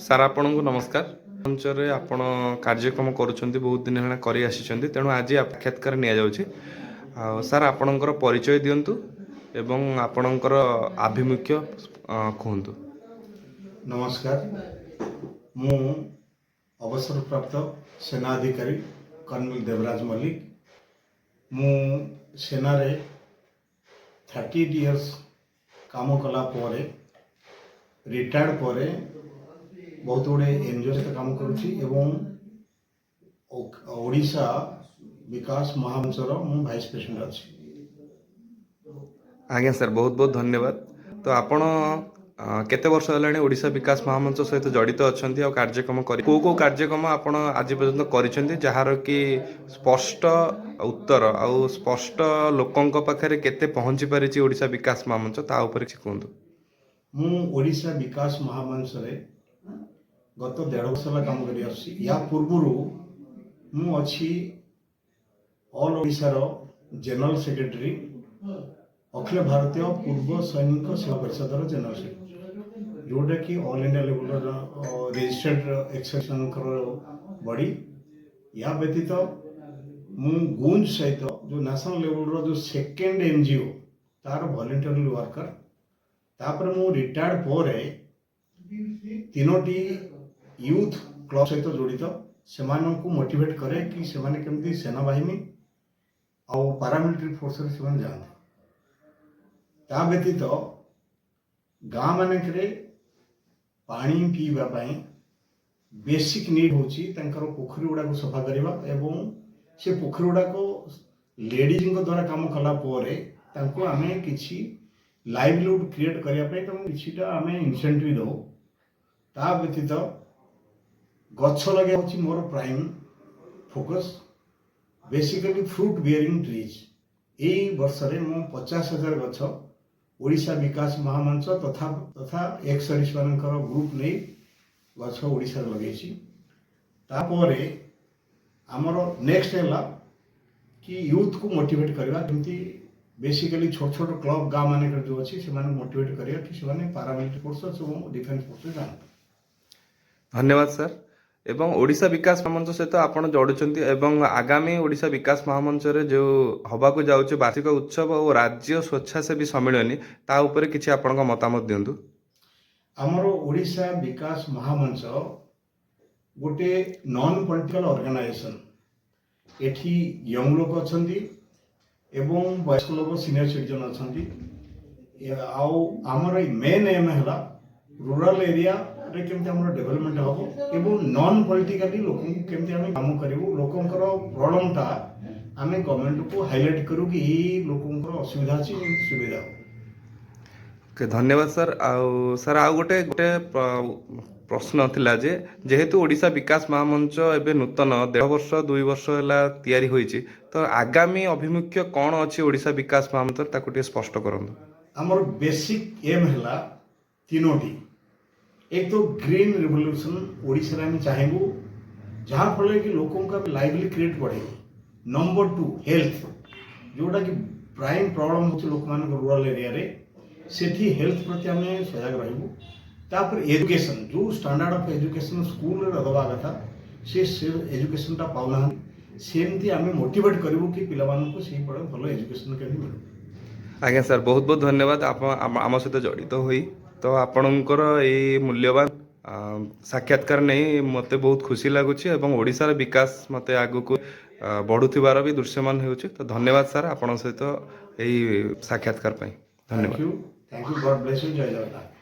Sir ଆପଣଙ୍କୁ ନମସ୍କାର। ଅଞ୍ଚଳରେ ଆପଣ କାର୍ଯ୍ୟକ୍ରମ କରୁଛନ୍ତି, ବହୁତ ଦିନ ହେଲା କରି ଆସିଛନ୍ତି, ତେଣୁ ଆଜି ସାକ୍ଷାତକାର ନିଆଯାଉଛି। ଆଉ ସାର୍ ଆପଣଙ୍କର ପରିଚୟ ଦିଅନ୍ତୁ ଏବଂ ଆପଣଙ୍କର ଆଭିମୁଖ୍ୟ କୁହନ୍ତୁ। नमस्कार। मु अवसरप्राप्त सेना अधिकारी कर्नल देवराज मल्लिक। मु सेना रे 30 इयर्स काम कला परे रिटायर्ड परे बहुत गुड़े एनजीओ सहित काम करुच्ची एवं ओडिशा विकास महामंचर मु वाइस प्रेसिडेंट अच्छी। आज्ञा सर, बहुत बहुत धन्यवाद। तो आपण केते वर्ष हेलाणी ओडिशा विकास महामंच सहित जड़ित अच्छा और कार्यक्रम कर को कार्यक्रम आपण आज पर्यंत करिसेंती जहार कि स्पष्ट उत्तर आउ स्पष्ट लोकंक पाखरे केते पहुंची पारिछि ओडिशा विकास महामंच ता ऊपर कि कहंतु। मु ओडिशा विकास महामंच रे गत 1.5 वर्ष काम करी आछि। या पूर्वरु मु अछि ऑल ओडिशा रो जनरल सेक्रेटरी अखिल भारतीय पूर्व सैनिक सेवा परिषद जनरल सेक्रेटरी, जोटा कि all India level registered exception body. या व्यतीत मु गुंज सहित जो नेशनल लेवल जो सेकेंड एनजीओ तार वॉलंटरी वर्कर। तापर मु रिटायर्ड पोरे तीनोटी यूथ क्लब सहित जड़ित सेमानंकु मोटिवेट करे कि सेमाने केमती सेना बाहिनी और पैरामिलिटरी फोर्स रे सेमाने जानते। ता व्यतीत गाँ मानकरे पानी पीवा पाई बेसिक नीड होची तंकर पोखरी गुड़ा को सफा करवा एवं से पोखरी गुड़ा को लेडीज द्वारा काम कला पोरे तांको आमे किछि लाइवलीहुड क्रिएट करिया पे तम किछिटा आमे इंसेंटिव दो। ता व्यतीत गछ लगे होची मोर prime focus, basically fruit bearing trees. ए वर्ष रे मो 50,000 गछ ओडिशा विकास महामंच तथा तथा एक सर्विस मानकर ग्रुप नहीं गछ ओडिशा लगे। तापरे आमर नेक्स्ट है कि यूथ को मोटिवेट करवा जमी बेसिकली छोट छोट क्लब गाँ मान जो अच्छी से मोटिवेट करिया कि पैरामिलिटरी फोर्स और डिफेन्स फोर्स जानते। धन्यवाद सर। एवं ओडिशा विकास महामंच सहित आपण जोड़ुचंती एवं आगामी ओडिशा विकास महामंच रे जो हवा को जाउचे वार्षिक उत्सव और राज्य स्वेच्छासेवी सम्मेलन ता ऊपर किछि आपनका मतामत दियंतु। हमर ओडिशा विकास महामंच गोटे नॉन पॉलिटिकल ऑर्गेनाइजेशन। एठी यंग लोक अछंती एवं वयस्क लोक सीनियर सिटीजन अछंती। आउ हमर मेन एम हैला रूरल एरिया रे केमते हमर डेवलपमेंट हो एवं नॉन पॉलिटिकली लोक केमते हम काम करिवो लोकंकर प्रॉब्लम ता हमें गवर्नमेंट को हाईलाइट करू कि ई लोकंकर असुविधा अछि सुविधा। धन्यवाद सर। सर आउ गोटे गोटे प्रश्न थिला जे जेहेतु ओडिशा विकास महामंच एबे नूतन 1.5 वर्ष 2 वर्ष हैला तयारी होईची, तो आगामी अभिमुख्य कौन अछि ओडिशा विकास महामंच ताकु टे स्पष्ट करंतु। हमर बेसिक एम हैला तीनोटी। एक तो ग्रीन रिवोल्यूशन ओडिशा रे हम चाहेबू जहाँ फल कि लोकों का लाइवली क्रिएट बढ़े। नंबर 2 हेल्थ, जोटा कि प्राइम प्रॉब्लम होची लोक मान रूरल एरिया रे सेठी हेल्थ प्रति हमें सजग रहबू। तापर एजुकेशन जो स्टैंडर्ड ऑफ एजुकेशन स्कूल रे दबा कथा से एजुकेशन ता पाउना सेमती हमें मोटिवेट करबू कि पिला मान को सही पड़े भलो एजुकेशन के मिलू। आज्ञा सर, बहुत बहुत धन्यवाद आम सहित जड़ित हुई। तो आपणकर ये मूल्यवान साक्षात्कार नहीं मते बहुत खुशी लगुच और ओडिशार विकास मते आगु को बढ़ुथिबार भी दृश्यमान होउछि। तो धन्यवाद सर आपण सहित यही साक्षात्कार धन्यवाद। Thank you God bless you. जय जगन्नाथ।